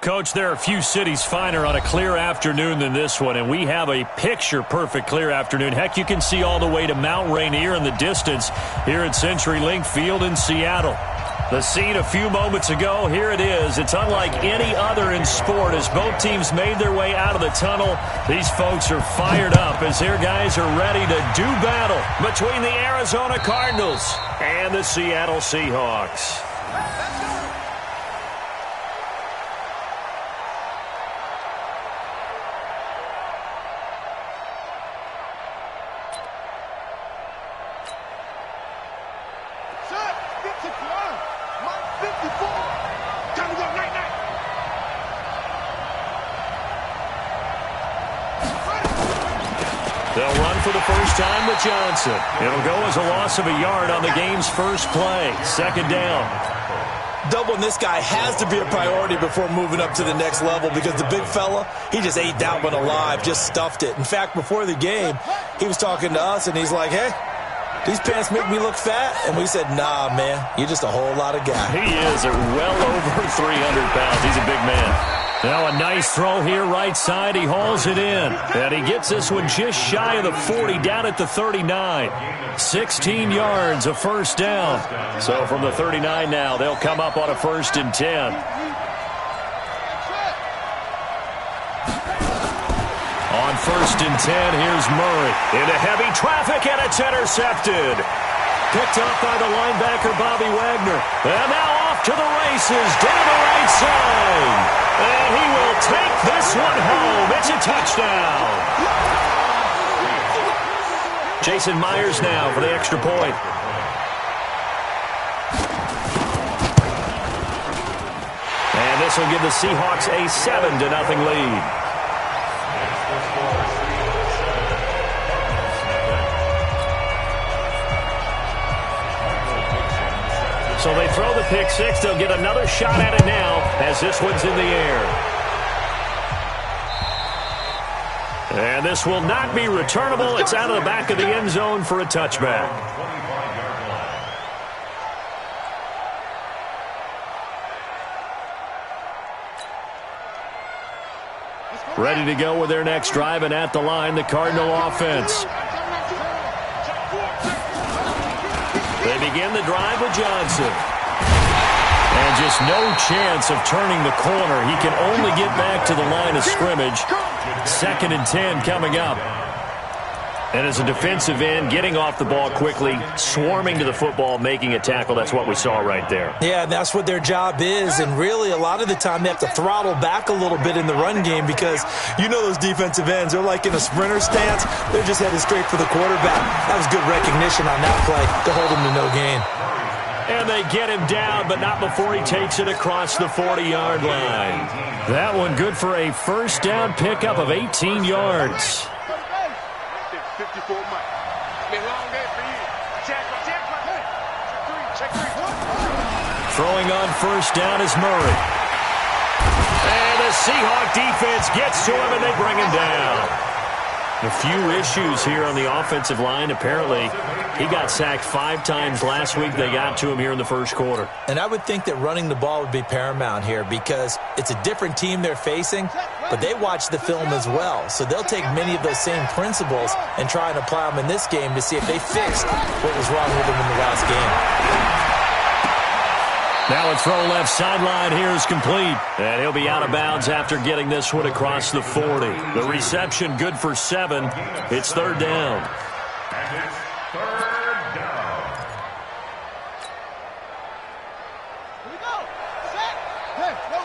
Coach, there are a few cities finer on a clear afternoon than this one, and we have a picture-perfect clear afternoon. Heck, you can see all the way to Mount Rainier in the distance here at CenturyLink Field in Seattle. The scene a few moments ago, here it is. It's unlike any other in sport as both teams made their way out of the tunnel. These folks are fired up as their guys are ready to do battle between the Arizona Cardinals and the Seattle Seahawks. They'll run for the first time with Johnson. It'll go as a loss of a yard on the game's first play. Second down. Doubling this guy has to be a priority before moving up to the next level because the big fella, he just ate that one alive, just stuffed it. In fact, before the game, he was talking to us, and he's like, hey, these pants make me look fat. And we said, nah, man, you're just a whole lot of guy. He is well over 300 pounds. He's a big man. Now a nice throw here right side. He hauls it in. And he gets this one just shy of the 40 down at the 39. 16 yards, a first down. So from the 39 now, they'll come up on a 1st and 10. On 1st and 10, here's Murray. Into heavy traffic, and it's intercepted. Picked up by the linebacker, Bobby Wagner. And now off to the races, down the right side. And he will take this one home. It's a touchdown. Jason Myers now for the extra point. And this will give the Seahawks a 7-0 lead. So they throw the pick six. They'll get another shot at it now as this one's in the air. And this will not be returnable. It's out of the back of the end zone for a touchback. Ready to go with their next drive, and at the line, the Cardinal offense. They begin the drive with Johnson. And just no chance of turning the corner. He can only get back to the line of scrimmage. 2nd and 10 coming up. And as a defensive end, getting off the ball quickly, swarming to the football, making a tackle. That's what we saw right there. Yeah, that's what their job is. And really, a lot of the time, they have to throttle back a little bit in the run game because you know those defensive ends, they're like in a sprinter stance. They're just headed straight for the quarterback. That was good recognition on that play to hold him to no gain. And they get him down, but not before he takes it across the 40-yard line. That one good for a first down pickup of 18 yards. 54 Mike. Been a long day for you. Check three. Throwing on first down is Murray. And the Seahawk defense gets to him, and they bring him down. A few issues here on the offensive line. Apparently, he got sacked 5 times last week. They got to him here in the first quarter. And I would think that running the ball would be paramount here because it's a different team they're facing, but they watch the film as well. So they'll take many of those same principles and try and apply them in this game to see if they fixed what was wrong with them in the last game. Now a throw left sideline here is complete. And he'll be out of bounds after getting this one across the 40. The reception good for 7. It's 3rd down. And it's 3rd down. Here we go. Set. Hey, go.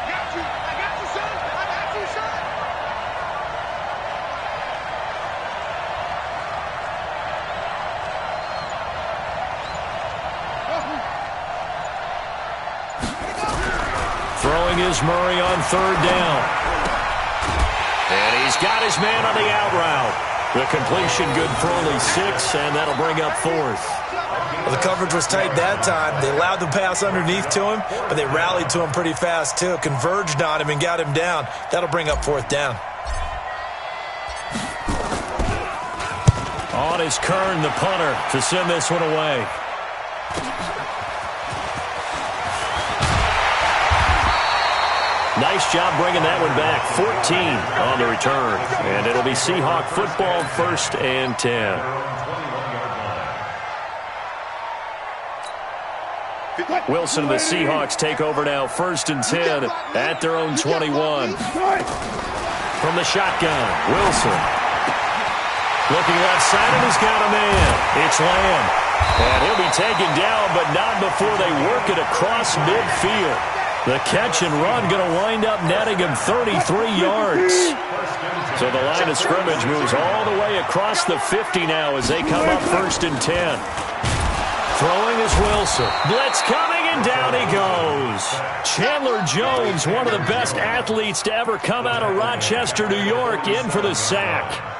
Got you. I got you, son. I got you, son. Throwing is Murray on 3rd down. And he's got his man on the out route. The completion good for only 6, and that'll bring up 4th. Well, the coverage was tight that time. They allowed the pass underneath to him, but they rallied to him pretty fast, too. Converged on him and got him down. That'll bring up 4th down. On is Kern, the punter, to send this one away. Nice job bringing that one back. 14 on the return. And it'll be Seahawk football, 1st and 10. Wilson and the Seahawks take over now, 1st and 10 at their own 21. From the shotgun, Wilson. Looking left side, and he's got a man. It's Lamb. And he'll be taken down, but not before they work it across midfield. The catch and run going to wind up netting him 33 yards. So the line of scrimmage moves all the way across the 50 now as they come up 1st and 10. Throwing is Wilson. Blitz coming, and down he goes. Chandler Jones, one of the best athletes to ever come out of Rochester, New York, in for the sack.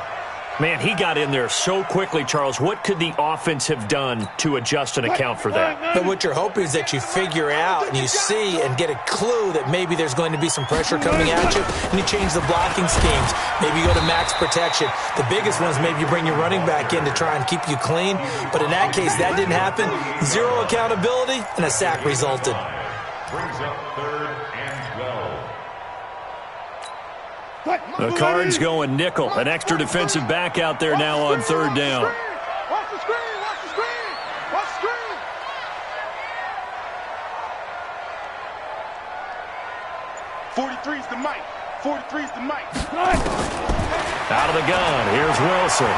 Man, he got in there so quickly, Charles. What could the offense have done to adjust and account for that? But what you're hoping is that you figure out and you see and get a clue that maybe there's going to be some pressure coming at you, and you change the blocking schemes. Maybe you go to max protection. The biggest one is maybe you bring your running back in to try and keep you clean. But in that case, that didn't happen. Zero accountability, and a sack resulted. Brings up 3rd and 12. The Cards going nickel. An extra defensive back out there now on 3rd down. Watch the screen! Watch the screen! Watch the screen! 43's the mic. 43's the mic. Out of the gun, here's Wilson.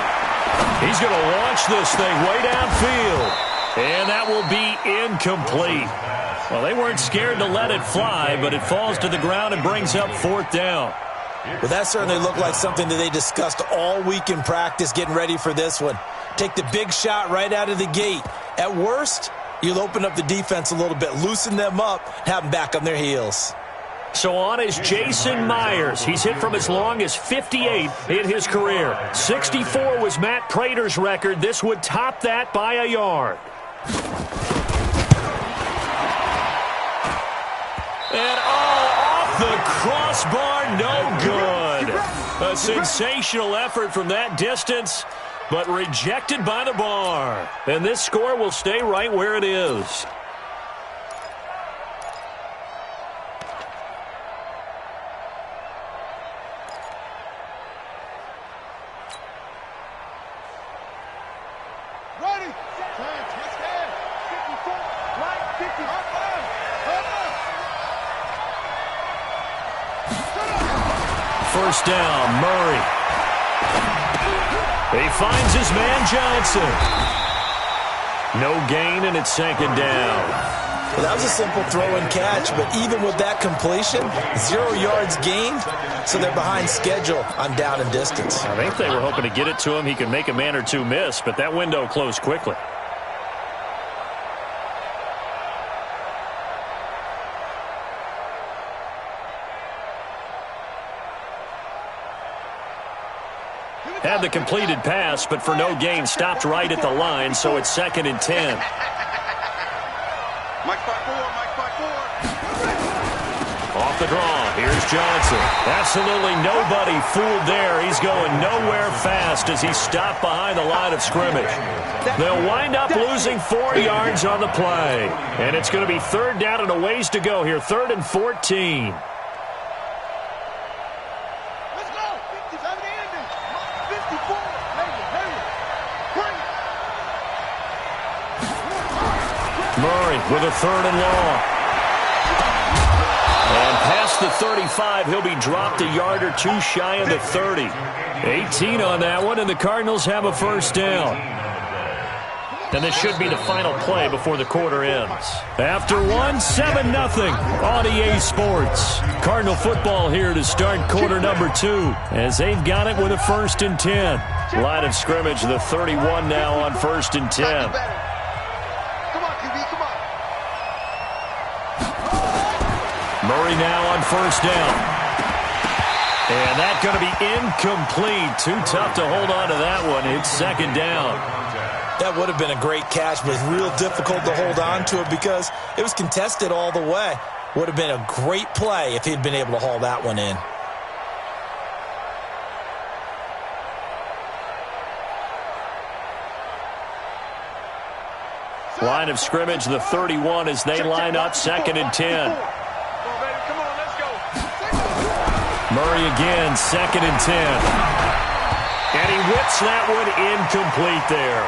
He's going to launch this thing way downfield. And that will be incomplete. Well, they weren't scared to let it fly, but it falls to the ground and brings up 4th down. Well, that certainly looked like something that they discussed all week in practice getting ready for this one. Take the big shot right out of the gate. At worst, you'll open up the defense a little bit, loosen them up, have them back on their heels. So on is Jason Myers. He's hit from as long as 58 in his career. 64 was Matt Prater's record. This would top that by a yard. And off the crossbar, no good. A sensational effort from that distance, but rejected by the bar. And this score will stay right where it is. Ready! Let's go! 54, right, 50, up. First down, Murray. He finds his man Johnson. No gain, and it's 2nd down. Well, that was a simple throw and catch, but even with that completion, 0 yards gained, so they're behind schedule on down and distance. I think they were hoping to get it to him. He could make a man or two miss, but that window closed quickly. Had the completed pass, but for no gain, stopped right at the line, so it's 2nd and 10. Mike 5-4, Mike 5-4. Off the draw, here's Johnson. Absolutely nobody fooled there. He's going nowhere fast as he stopped behind the line of scrimmage. They'll wind up losing 4 yards on the play. And it's going to be 3rd down and a ways to go here, 3rd and 14. Murray with a 3rd and long. And past the 35, he'll be dropped a yard or two shy of the 30. 18 on that one, and the Cardinals have a 1st down. And this should be the final play before the quarter ends. After one, 7-0 on EA Sports. Cardinal football here to start quarter number 2 as they've got it with a 1st and 10. Line of scrimmage, the 31 now on 1st and 10. Murray now on 1st down. And that's going to be incomplete. Too tough to hold on to that one. It's 2nd down. That would have been a great catch, but it's real difficult to hold on to it because it was contested all the way. Would have been a great play if he'd been able to haul that one in. Line of scrimmage, the 31 as they line up 2nd and 10. Come on, baby. Come on, let's go. Murray again, 2nd and 10. And he whips that one incomplete there.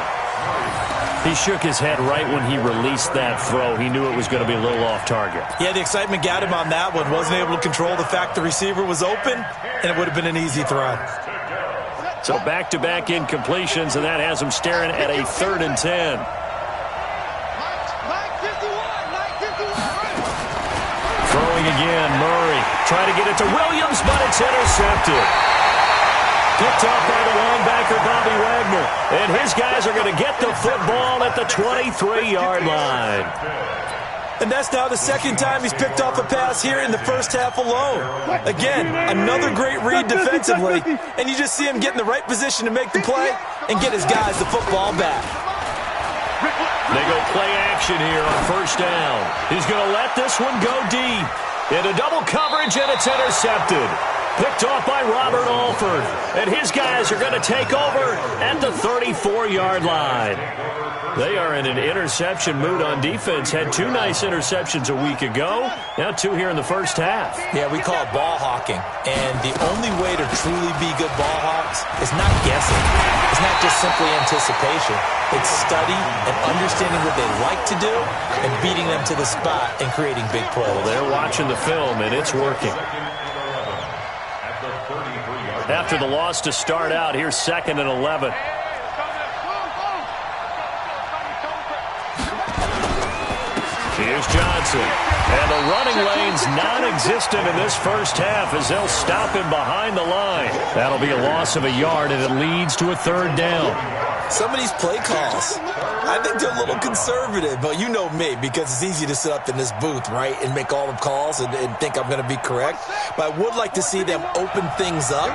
He shook his head right when he released that throw. He knew it was going to be a little off target. Yeah, the excitement got him on that one. Wasn't able to control the fact the receiver was open, and it would have been an easy throw. So back-to-back incompletions, and that has him staring at a 3rd and 10. Throwing again, Murray. Trying to get it to Williams, but it's intercepted. Picked off by the linebacker, Bobby Wagner. And his guys are going to get the football at the 23-yard line. And that's now the 2nd time he's picked off a pass here in the first half alone. Again, another great read defensively, and you just see him get in the right position to make the play and get his guys the football back. They go play action here on 1st down. He's going to let this one go deep. Into double coverage, and it's intercepted. Picked off by Robert Alford. And his guys are going to take over at the 34-yard line. They are in an interception mood on defense. Had 2 nice interceptions a week ago. Now 2 here in the first half. Yeah, we call it ball hawking. And the only way to truly be good ball hawks is not guessing. It's not just simply anticipation. It's study and understanding what they like to do and beating them to the spot and creating big plays. Well, they're watching the film, and it's working. After the loss to start out, here's 2nd and 11. Here's Johnson. And the running lane's non-existent in this first half as they'll stop him behind the line. That'll be a loss of a yard, and it leads to a 3rd down. Some of these play calls, I think they're a little conservative, but you know me, because it's easy to sit up in this booth, right, and make all the calls and think I'm going to be correct. But I would like to see them open things up,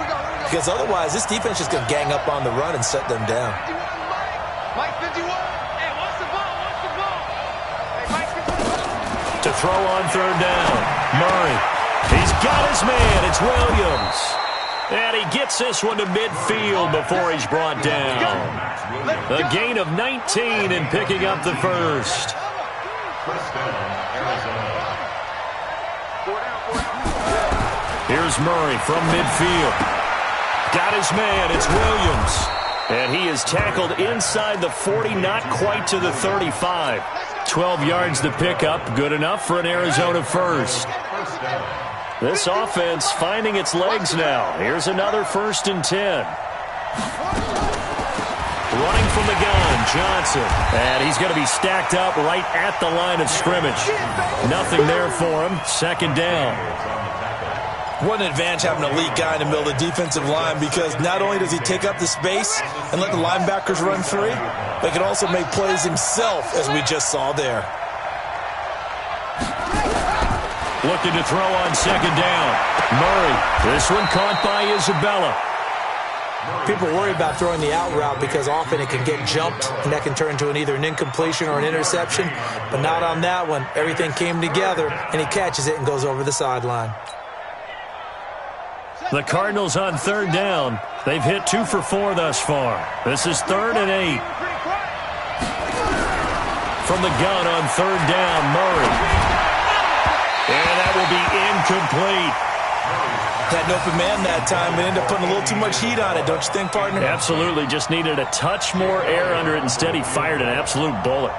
because otherwise this defense is going to gang up on the run and shut them down. Mike 51. Hey, what's the ball? What's the ball? Hey, Mike 51. To throw on 3rd down, Murray. He's got his man. It's Williams. And he gets this one to midfield before he's brought down. A gain of 19 and picking up the first. Here's Murray from midfield. Got his man. It's Williams. And he is tackled inside the 40, not quite to the 35. 12 yards to pick up. Good enough for an Arizona first. This offense finding its legs now. Here's another 1st and 10. Running from the gun, Johnson. And he's going to be stacked up right at the line of scrimmage. Nothing there for him. 2nd down. What an advantage having an elite guy in the middle of the defensive line, because not only does he take up the space and let the linebackers run free, but he can also make plays himself, as we just saw there. Looking to throw on 2nd down. Murray. This one caught by Isabella. People worry about throwing the out route because often it can get jumped, and that can turn into either an incompletion or an interception. But not on that one. Everything came together, and he catches it and goes over the sideline. The Cardinals on 3rd down. They've hit 2 for 4 thus far. This is 3rd and 8. From the gun on 3rd down, Murray. And that will be incomplete. Had an open man that time, but ended up putting a little too much heat on it, don't you think, partner? Absolutely. Just needed a touch more air under it. Instead, he fired an absolute bullet.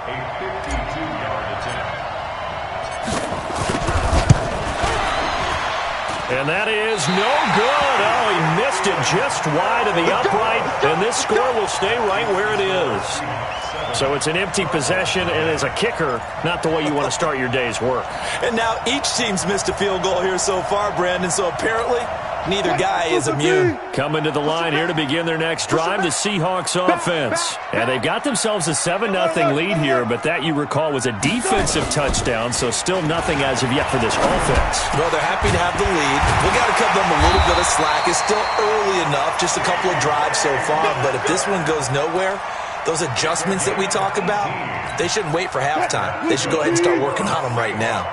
And that is no good. Oh, he missed it just wide of the upright, and this score will stay right where it is. So it's an empty possession, and as a kicker, not the way you want to start your day's work. And now each team's missed a field goal here so far, Brandon, so apparently neither guy is immune. Coming to the line here to begin their next drive, the Seahawks offense. And they've got themselves a 7-0 lead here, but that, you recall, was a defensive touchdown, so still nothing as of yet for this offense. Well, they're happy to have the lead. We got to cut them a little bit of slack. It's still early enough, just a couple of drives so far, but if this one goes nowhere, those adjustments that we talk about, they shouldn't wait for halftime. They should go ahead and start working on them right now.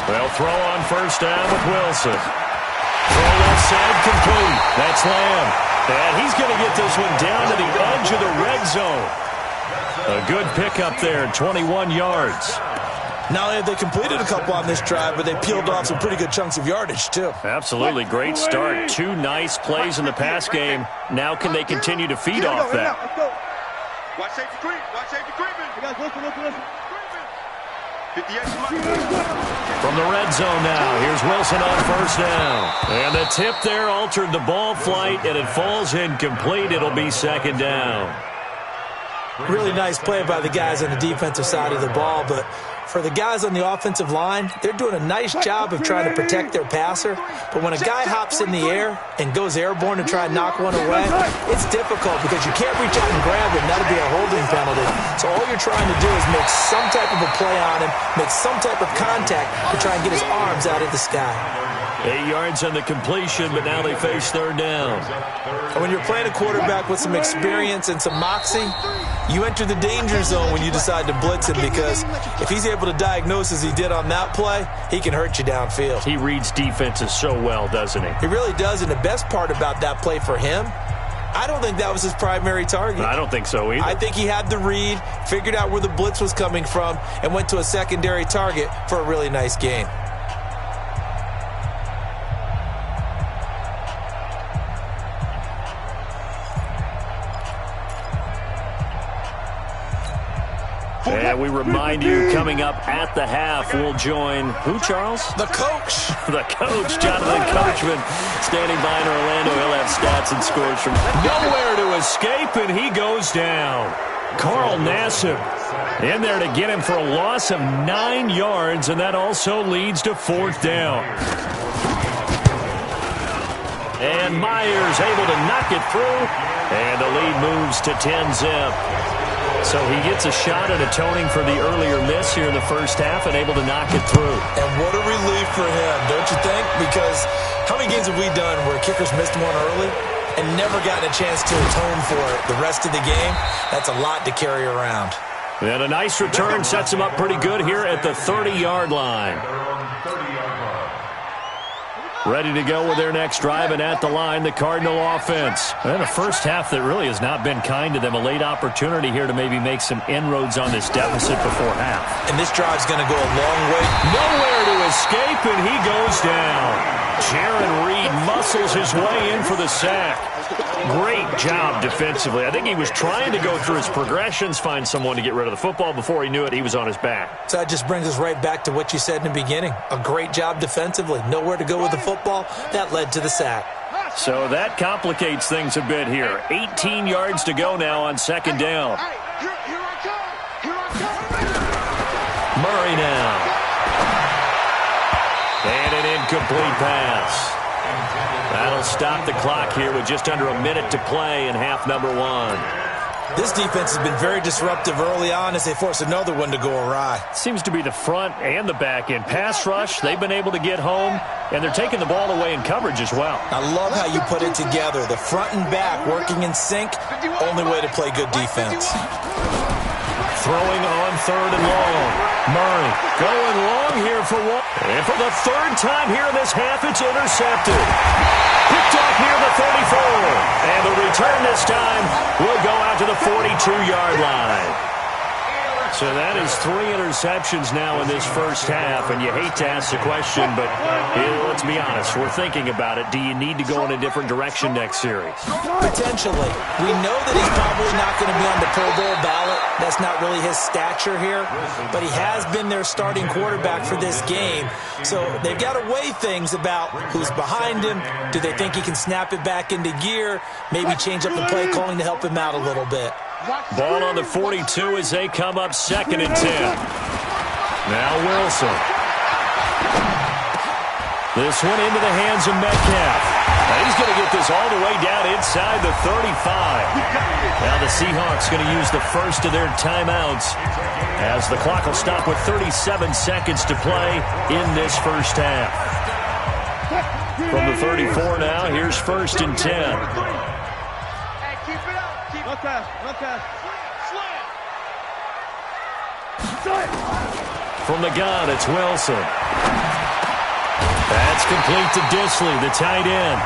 They'll throw on 1st down with Wilson. Throw left side complete. That's Lamb. And he's going to get this one down to the edge of the red zone. A good pickup there, 21 yards. Not only have they completed a couple on this drive, but they peeled off some pretty good chunks of yardage, too. Absolutely. Great start. 2 nice plays in the pass game. Now can they continue to feed off that? Let's go. Watch safety creep. Watch safety creeping. You guys listen. 58 From the red zone now, here's Wilson on first down. And the tip there altered the ball flight, and it falls incomplete. It'll be second down. Really nice play by the guys on the defensive side of the ball, but for the guys on the offensive line, they're doing a nice job of trying to protect their passer. But when a guy hops in the air and goes airborne to try and knock one away, it's difficult because you can't reach out and grab him. That'll be a holding penalty. So all you're trying to do is make some type of a play on him, make some type of contact to try and get his arms out of the sky. 8 yards on the completion, but now they face third down. And when you're playing a quarterback with some experience and some moxie, you enter the danger zone when you decide to blitz him, because if he's able to diagnose as he did on that play, he can hurt you downfield. He reads defenses so well, doesn't he? He really does, and the best part about that play for him, I don't think that was his primary target. I don't think so either. I think he had the read, figured out where the blitz was coming from, and went to a secondary target for a really nice game. And we remind you, coming up at the half, we'll join who, Charles? The coach. The coach, Jonathan Coachman, standing by in Orlando. He'll have stats and scores from nowhere to escape, and he goes down. Carl Nassib in there to get him for a loss of 9 yards, and that also leads to fourth down. And Myers able to knock it through, and the lead moves to 10-zip. So he gets a shot at atoning for the earlier miss here in the first half and able to knock it through. And what a relief for him, don't you think? Because how many games have we done where kickers missed one early and never gotten a chance to atone for it the rest of the game? That's a lot to carry around. And a nice return sets him up pretty good here at the 30-yard line. Ready to go with their next drive, and at the line, the Cardinal offense. And a first half that really has not been kind to them. A late opportunity here to maybe make some inroads on this deficit before half. And this drive's going to go a long way. Nowhere to escape, and he goes down. Jaron Reed muscles his way in for the sack. Great job defensively. I think he was trying to go through his progressions, find someone to get rid of the football. Before he knew it, he was on his back. So that just brings us right back to what you said in the beginning. A great job defensively. Nowhere to go with the football. That led to the sack. So that complicates things a bit here. 18 yards to go now on second down. Murray now. And an incomplete pass. That'll stop the clock here with just under a minute to play in half number 1. This defense has been very disruptive early on as they force another one to go awry. Seems to be the front and the back end. Pass rush, they've been able to get home, and they're taking the ball away in coverage as well. I love how you put it together. The front and back working in sync, only way to play good defense. Throwing on third and long. Murray going long here for one. And for the third time here in this half, it's intercepted. Picked off near the 34. And the return this time will go out to the 42-yard line. So that is 3 interceptions now in this first half, and you hate to ask the question, but let's be honest, we're thinking about it. Do you need to go in a different direction next series? Potentially. We know that he's probably not going to be on the Pro Bowl ballot. That's not really his stature here, but he has been their starting quarterback for this game. So they've got to weigh things about who's behind him. Do they think he can snap it back into gear? Maybe change up the play calling to help him out a little bit. Ball on the 42 as they come up 2nd and 10. Now Wilson. This one into the hands of Metcalf. Now he's going to get this all the way down inside the 35. Now the Seahawks going to use the first of their timeouts as the clock will stop with 37 seconds to play in this first half. From the 34 now, here's 1st and 10. From the gun, it's Wilson. That's complete to Disley, the tight end.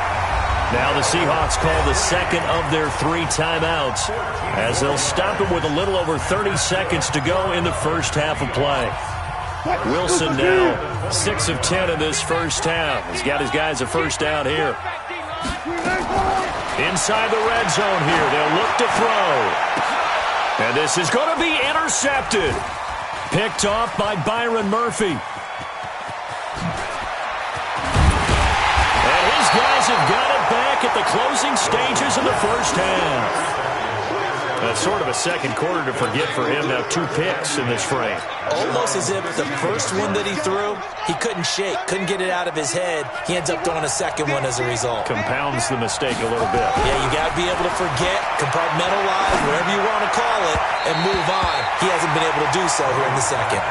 Now the Seahawks call the second of their 3 timeouts as they'll stop him with a little over 30 seconds to go in the first half of play. Wilson now 6 of 10 in this first half. He's got his guys a first down here. Inside the red zone here. They'll look to throw. And this is going to be intercepted. Picked off by Byron Murphy. And his guys have got it back at the closing stages of the first half. That's sort of a second quarter to forget for him. Now 2 picks in this frame. Almost as if the first one that he threw, he couldn't shake, couldn't get it out of his head. He ends up throwing a second one as a result. Compounds the mistake a little bit. Yeah, you got to be able to forget, compartmentalize, whatever you want to call it, and move on. He hasn't been able to do so here in the second.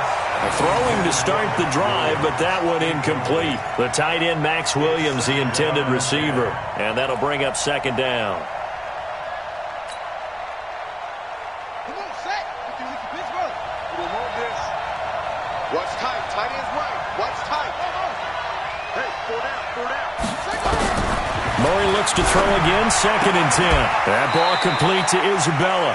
Throwing to start the drive, but that one incomplete. The tight end, Max Williams, the intended receiver. And that'll bring up second down. Watch tight. Tight end's right. Watch tight. Hey, 4 down. Murray looks to throw again. 2nd and 10. That ball complete to Isabella.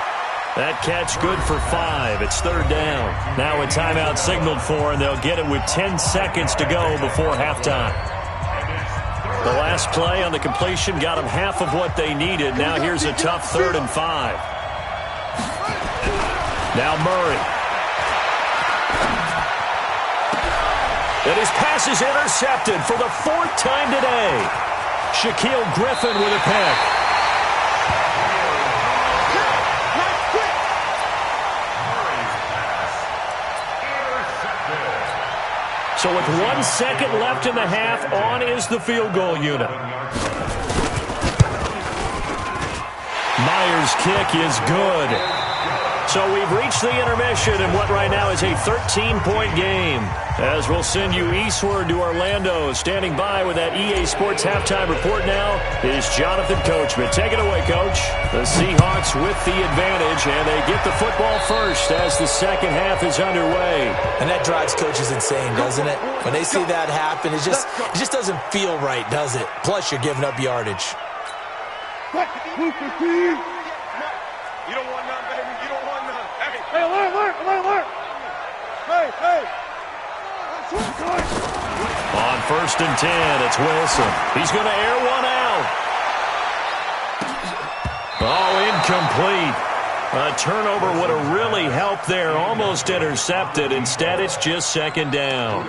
That catch good for 5. It's 3rd down. Now a timeout signaled for, and they'll get it with 10 seconds to go before halftime. The last play on the completion got them half of what they needed. Now here's a tough 3rd and 5. Now Murray. And his pass is intercepted for the 4th time today. Shaquille Griffin with a pick. So with 1 second left in the half, on is the field goal unit. Myers' kick is good. So we've reached the intermission in what right now is a 13-point game. As we'll send you eastward to Orlando. Standing by with that EA Sports halftime report now is Jonathan Coachman. Take it away, Coach. The Seahawks with the advantage, and they get the football first as the second half is underway. And that drives coaches insane, doesn't it? When they see that happen, it just doesn't feel right, does it? Plus, you're giving up yardage. You don't want none, baby. You don't want none. Hey, alert. Hey. On 1st and 10, it's Wilson. He's going to air one out. Oh, incomplete. A turnover would have really helped there. Almost intercepted. Instead, it's just 2nd down.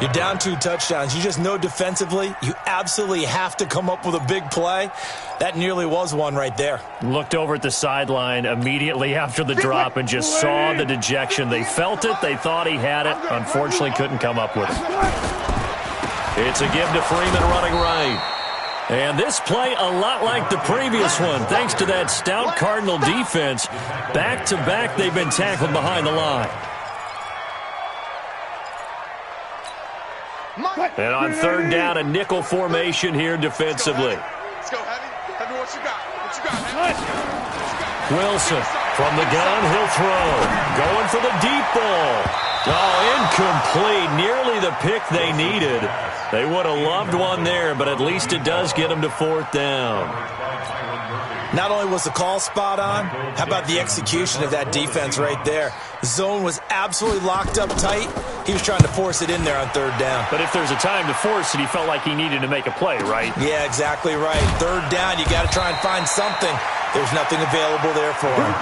You're down 2 touchdowns. You just know defensively you absolutely have to come up with a big play. That nearly was one right there. Looked over at the sideline immediately after the drop and just saw the dejection. They felt it. They thought he had it. Unfortunately, couldn't come up with it. It's a give to Freeman running right. And this play a lot like the previous one, thanks to that stout Cardinal defense. Back-to-back, they've been tackled behind the line. And on 3rd down, a nickel formation here defensively. Let's go, Heavy. Heavy, what you got? What you got, Heavy? Wilson from the gun, he'll throw. Going for the deep ball. Oh, incomplete. Nearly the pick they needed. They would have loved one there, but at least it does get them to 4th down. Not only was the call spot on, how about the execution of that defense right there? The zone was absolutely locked up tight. He was trying to force it in there on 3rd down. But if there's a time to force it, he felt like he needed to make a play, right? Yeah, exactly right. 3rd down, you got to try and find something. There's nothing available there for him.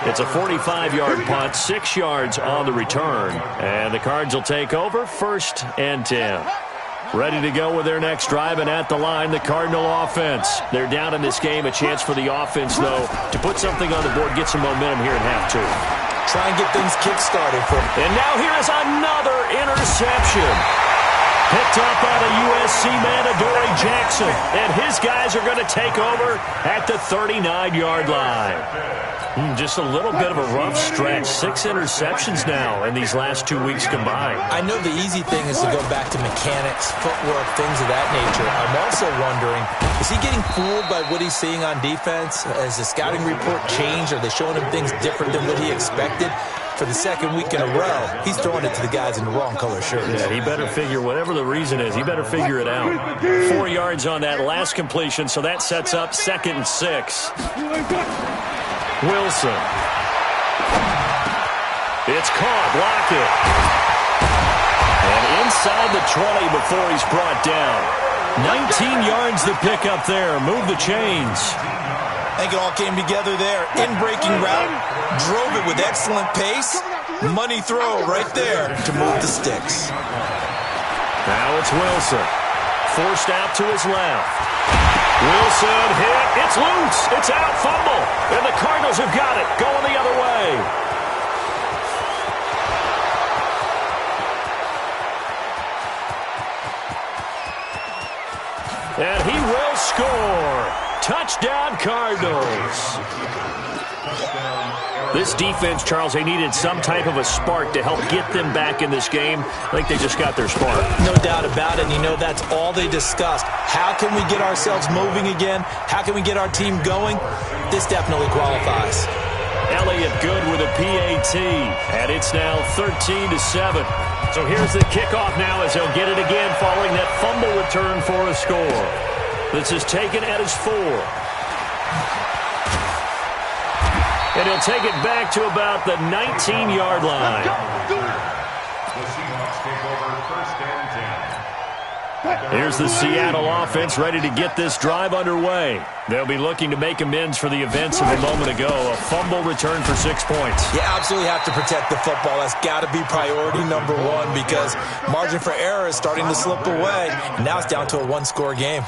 It's a 45-yard punt, 6 yards on the return. And the Cards will take over 1st and 10. Ready to go with their next drive, and at the line, the Cardinal offense. They're down in this game. A chance for the offense, though, to put something on the board, get some momentum here in half 2. Try and get things kick-started for him. And now here is another interception. Picked up by the USC man, Adoree Jackson. And his guys are going to take over at the 39-yard line. Just a little bit of a rough stretch. 6 interceptions now in these last 2 weeks combined. I know the easy thing is to go back to mechanics, footwork, things of that nature. I'm also wondering, is he getting fooled by what he's seeing on defense? Has the scouting report changed? Are they showing him things different than what he expected? For the 2nd week in a row, he's throwing it to the guys in the wrong color shirts. Yeah, he better figure, whatever the reason is, he better figure it out. 4 yards on that last completion, so that sets up 2nd and 6. Wilson. It's caught. Lockett. And inside the 20 before he's brought down. 19 yards to pick up there. Move the chains. I think it all came together there. In-breaking route. Drove it with excellent pace. Money throw right there to move the sticks. Now it's Wilson. Forced out to his left. Wilson hit. It's loose. It's out. Fumble. And the Cardinals have got it. Going the other way. And he will score. Touchdown, Cardinals. This defense, Charles, they needed some type of a spark to help get them back in this game. I think they just got their spark. No doubt about it. And you know, that's all they discussed. How can we get ourselves moving again? How can we get our team going? This definitely qualifies. Elliott good with a PAT. And it's now 13-7. So here's the kickoff now as he'll get it again following that fumble return for a score. This is taken at his 4. And he'll take it back to about the 19-yard line. The Seahawks take over first and 10. Here's the Seattle offense ready to get this drive underway. They'll be looking to make amends for the events of a moment ago. A fumble return for 6 points. You absolutely have to protect the football. That's got to be priority number one because margin for error is starting to slip away. And now it's down to a one-score game.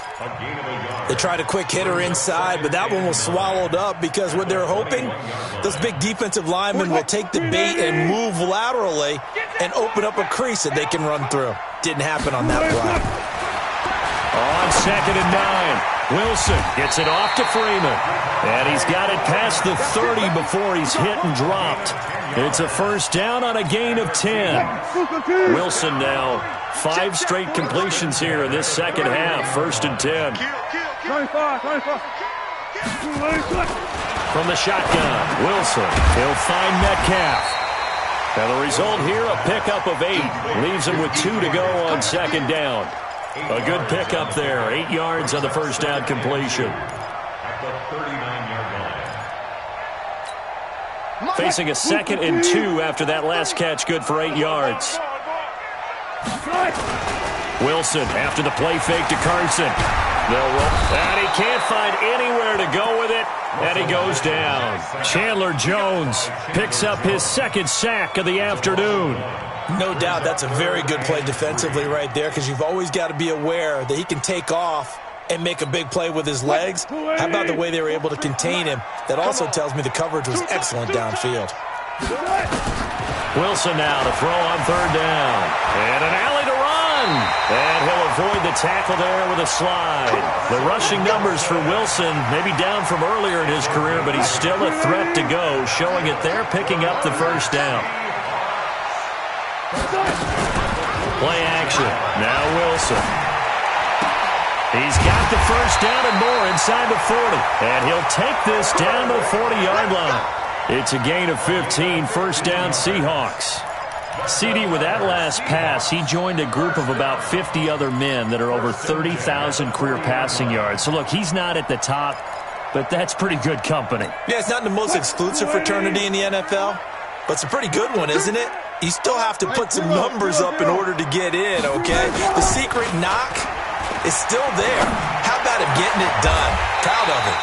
They tried a quick hitter inside, but that one was swallowed up because what they're hoping, those big defensive linemen will take the bait and move laterally and open up a crease that they can run through. Didn't happen on that play. On 2nd and 9, Wilson gets it off to Freeman. And he's got it past the 30 before he's hit and dropped. It's a first down on a gain of 10. Wilson now 5 straight completions here in this second half. 1st and 10. From the shotgun, Wilson. He'll find Metcalf. And the result here, a pickup of 8. Leaves him with 2 to go on 2nd down. A good pickup there. 8 yards on the first down completion. At the 39-yard line. Facing a 2nd and 2 after that last catch, good for 8 yards. Wilson after the play fake to Carson. They'll roll. And he can't find anywhere to go with it. And he goes down. Chandler Jones picks up his 2nd sack of the afternoon. No doubt that's a very good play defensively right there because you've always got to be aware that he can take off and make a big play with his legs. How about the way they were able to contain him? That also tells me the coverage was excellent downfield. Wilson now to throw on 3rd down. And an alley to run. And he'll avoid the tackle there with a slide. The rushing numbers for Wilson maybe down from earlier in his career, but he's still a threat to go, showing it there, picking up the first down. Play action. Now Wilson. He's got the first down and more inside the 40. And he'll take this down to the 40-yard line. It's a gain of 15, first down Seahawks. CD, with that last pass, he joined a group of about 50 other men that are over 30,000 career passing yards. So, look, he's not at the top, but that's pretty good company. Yeah, it's not the most exclusive fraternity in the NFL, but it's a pretty good one, isn't it? You still have to put some numbers up in order to get in, okay? The secret knock is still there. How about him getting it done? Proud of it.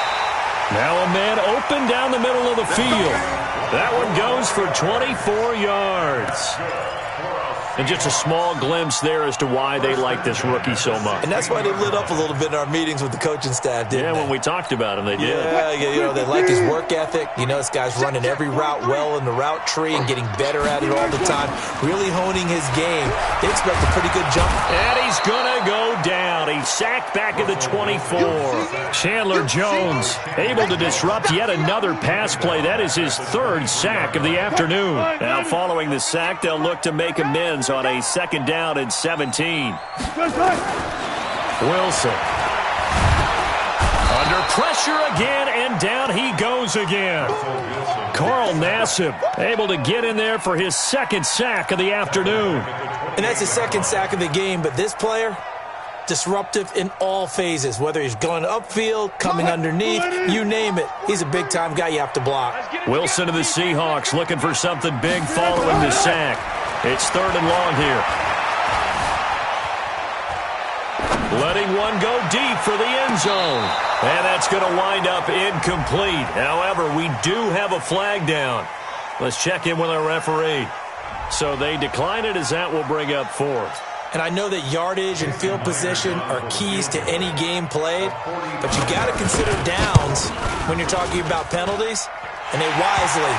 Now a man open down the middle of the field. That one goes for 24 yards. And just a small glimpse there as to why they like this rookie so much. And that's why they lit up a little bit in our meetings with the coaching staff, didn't they? When we talked about him, they did. Yeah, you know, they like his work ethic. You know, this guy's running every route well in the route tree and getting better at it all the time, really honing his game. They expect a pretty good jump. And he's going to go down. He's sacked back at the 24. Chandler Jones able to disrupt yet another pass play. That is his 3rd sack of the afternoon. Now following the sack, they'll look to make amends on a 2nd down and 17. Wilson. Under pressure again, and down he goes again. Carl Nassib able to get in there for his 2nd sack of the afternoon. And that's his 2nd sack of the game, but this player, disruptive in all phases, whether he's going upfield, coming underneath, you name it. He's a big-time guy you have to block. Wilson of the Seahawks looking for something big following the sack. It's 3rd and long here. Letting one go deep for the end zone. And that's going to wind up incomplete. However, we do have a flag down. Let's check in with our referee. So they decline it, as that will bring up 4th. And I know that yardage and field position are keys to any game played, but you got to consider downs when you're talking about penalties, and they wisely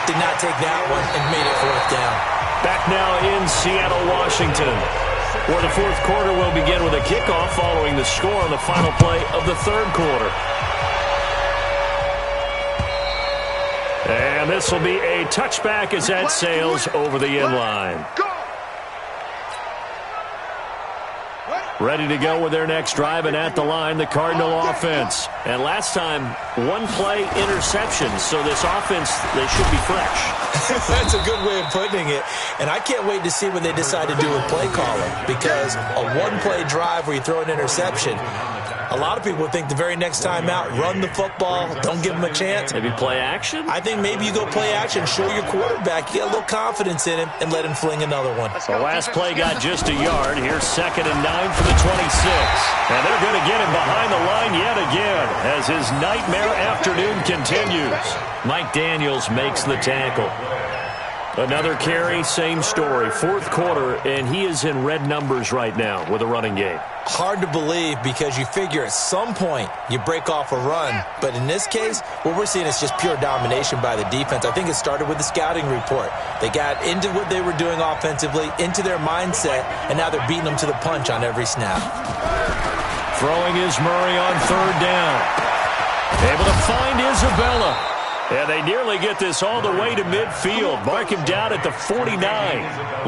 did not take that one and made it 4th down. Back now in Seattle, Washington, where the 4th quarter will begin with a kickoff following the score on the final play of the 3rd quarter. And this will be a touchback as that sails over the end line. Ready to go with their next drive, and at the line, the Cardinal offense. And last time, 1-play interception, so this offense, they should be fresh. That's a good way of putting it. And I can't wait to see what they decide to do with play calling, because a 1-play drive where you throw an interception, a lot of people think the very next time out, run the football, don't give them a chance. Maybe play action? I think maybe you go play action, show your quarterback, you get a little confidence in him, and let him fling another one. The last play got just a yard. Here's 2nd and 9 for the 26. And they're going to get him behind the line yet again as his nightmare afternoon continues. Mike Daniels makes the tackle. Another carry, same story. 4th quarter, and he is in red numbers right now with a running game. Hard to believe, because you figure at some point you break off a run. But in this case, what we're seeing is just pure domination by the defense. I think it started with the scouting report. They got into what they were doing offensively, into their mindset, and now they're beating them to the punch on every snap. Throwing is Murray on 3rd down. Able to find Isabella. And they nearly get this all the way to midfield. Mark him down at the 49.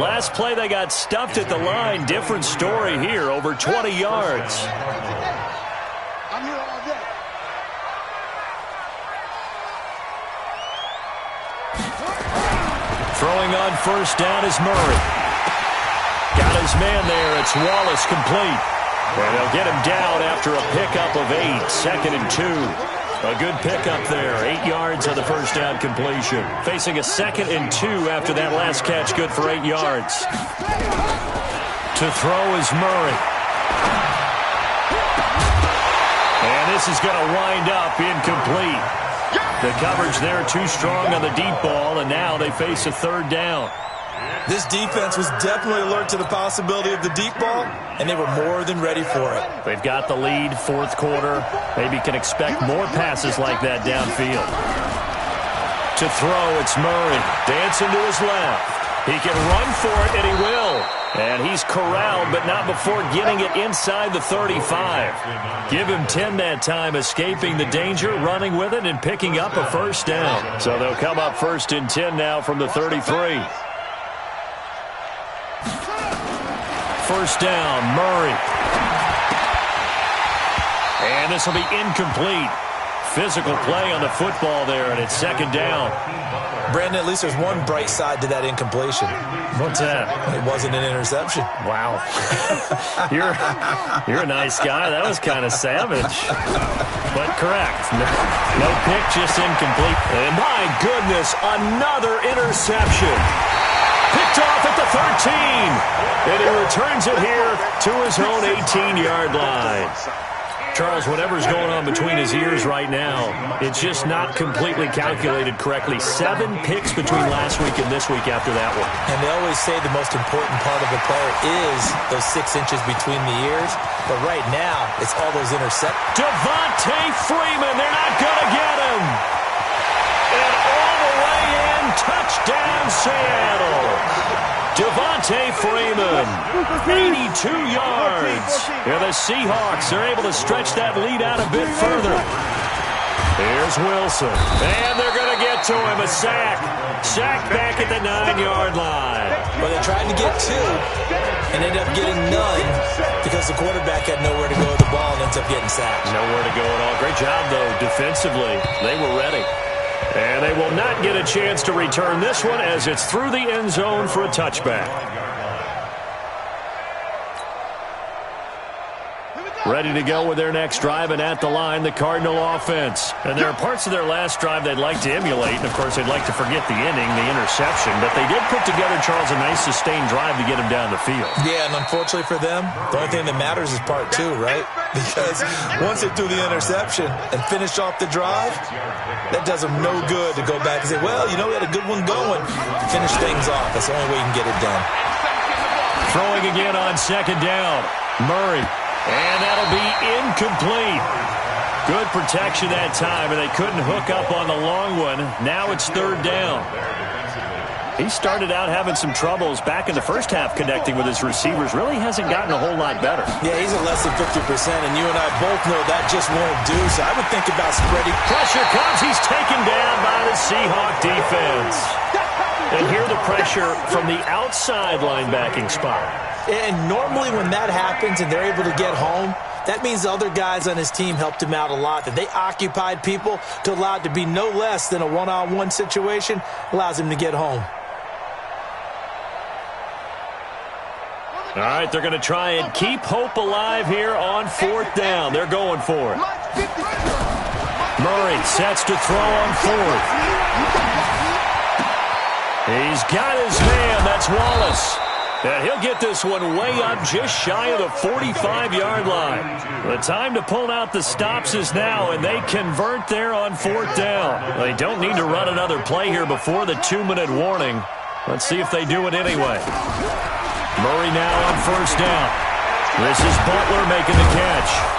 Last play, they got stuffed at the line. Different story here, over 20 yards. I'm here all day. Throwing on 1st down is Murray. Got his man there. It's Wallace complete. And they'll get him down after a pickup of 8. 2nd and 2. A good pickup there. 8 yards on the 1st down completion. Facing a 2nd and 2 after that last catch. Good for 8 yards. To throw is Murray. And this is going to wind up incomplete. The coverage there too strong on the deep ball, and now they face a 3rd down. This defense was definitely alert to the possibility of the deep ball, and they were more than ready for it. They've got the lead, 4th quarter. Maybe can expect more passes like that downfield. To throw, it's Murray. Dancing to his left. He can run for it, and he will. And he's corralled, but not before getting it inside the 35. Give him 10 that time, escaping the danger, running with it, and picking up a 1st down. So they'll come up 1st and 10 now from the 33. 1st down, Murray. And this will be incomplete. Physical play on the football there, and it's 2nd down. Brandon, at least there's one bright side to that incompletion. What's that? It wasn't an interception. Wow. You're a nice guy. That was kind of savage. But correct. No pick, just incomplete. And my goodness, another interception. Picked off at the 13. And he returns it here to his own 18-yard line. Charles, whatever's going on between his ears right now, it's just not completely calculated correctly. 7 picks between last week and this week after that one. And they always say the most important part of a player is those 6 inches between the ears. But right now, it's all those interceptions. Devontae Freeman, they're not going to get him. And all the way in, touchdown Seattle. Devontae Freeman, 82 yards. And the Seahawks are able to stretch that lead out a bit further. Here's Wilson. And they're going to get to him. A sack. Sack back at the 9-yard line. Well, they tried to get 2 and ended up getting none because the quarterback had nowhere to go with the ball and ends up getting sacked. Nowhere to go at all. Great job, though, defensively. They were ready. And they will not get a chance to return this one as it's through the end zone for a touchback. Ready to go with their next drive, and at the line, the Cardinal offense. And there are parts of their last drive they'd like to emulate, and of course they'd like to forget the inning, the interception, but they did put together, Charles, a nice sustained drive to get him down the field. Yeah, and unfortunately for them, the only thing that matters is part two, right? Because once they threw the interception and finished off the drive, that does them no good to go back and say, well, you know, we had a good one going. Finish things off. That's the only way you can get it done. Throwing again on second down. Murray. And that'll be incomplete. Good protection that time, and they couldn't hook up on the long one. Now it's third down. He started out having some troubles back in the first half connecting with his receivers. Really hasn't gotten a whole lot better. Yeah, he's at less than 50%, and you and I both know that just won't do. So I would think about spreading. Pressure comes. He's taken down by the Seahawk defense. And here the pressure from the outside linebacking spot. And normally when that happens and they're able to get home, that means the other guys on his team helped him out a lot. That they occupied people to allow it to be no less than a one-on-one situation allows him to get home. All right, they're going to try and keep hope alive here on fourth down. They're going for it. Murray sets to throw on fourth. He's got his man. That's Wallace. And he'll get this one way up just shy of the 45-yard line. The time to pull out the stops is now, and they convert there on fourth down. They don't need to run another play here before the 2-minute warning. Let's see if they do it anyway. Murray now on first down. This is Butler making the catch.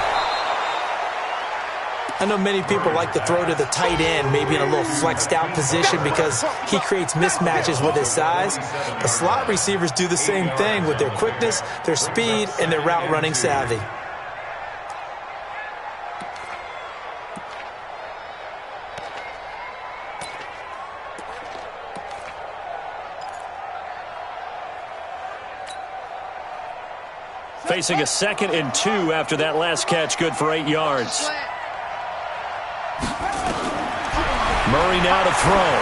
I know many people like to throw to the tight end, maybe in a little flexed out position because he creates mismatches with his size. But slot receivers do the same thing with their quickness, their speed, and their route running savvy. Facing a 2nd and 2 after that last catch, good for 8 yards. Murray now to throw.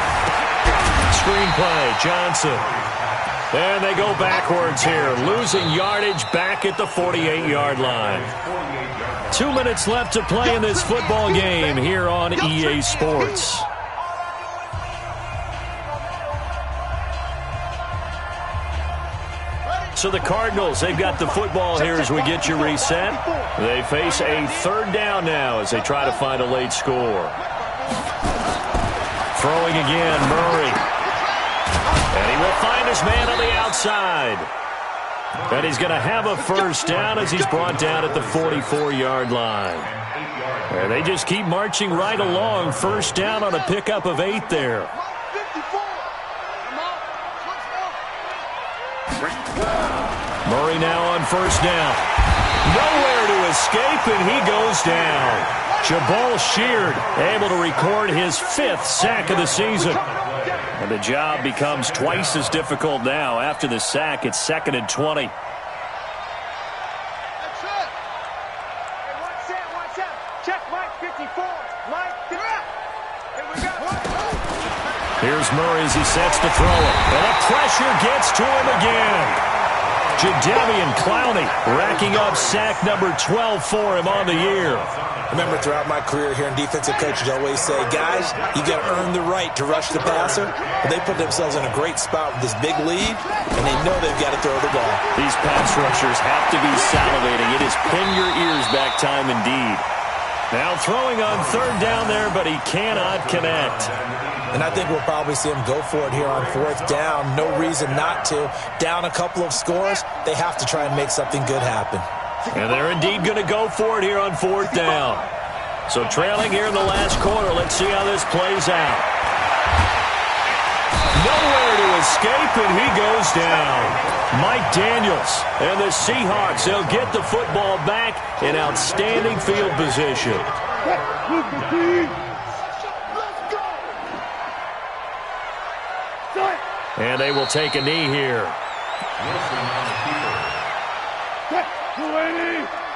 Screenplay, Johnson. And they go backwards here, losing yardage back at the 48-yard line. 2 minutes left to play in this football game here on EA Sports. So the Cardinals, they've got the football here as we get you reset. They face a third down now as they try to find a late score. Throwing again, Murray. And he will find his man on the outside. And he's going to have a first down as he's brought down at the 44-yard line. And they just keep marching right along. First down on a pickup of 8 there. Murray now on first down. Nowhere to escape, and he goes down. Jabal Sheard able to record his 5th sack of the season. And the job becomes twice as difficult now. After the sack, it's 2nd and 20. That's it. Hey, watch out. Check Mike 54. Mike 54. Here we go. Here's Murray as he sets to throw it. And the pressure gets to him again. Jadeveon Clowney racking up sack number 12 for him on the year. Remember, throughout my career here in defensive coaches, I always say, guys, you got to earn the right to rush the passer. But they put themselves in a great spot with this big lead, and they know they've got to throw the ball. These pass rushers have to be salivating. It is pin your ears back time indeed. Now throwing on third down there, but he cannot connect. And I think we'll probably see him go for it here on fourth down. No reason not to. Down a couple of scores, they have to try and make something good happen. And they're indeed going to go for it here on fourth down. So trailing here in the last quarter. Let's see how this plays out. Nowhere to escape, and he goes down. Mike Daniels and the Seahawks, they'll get the football back in outstanding field position. And they will take a knee here. 280.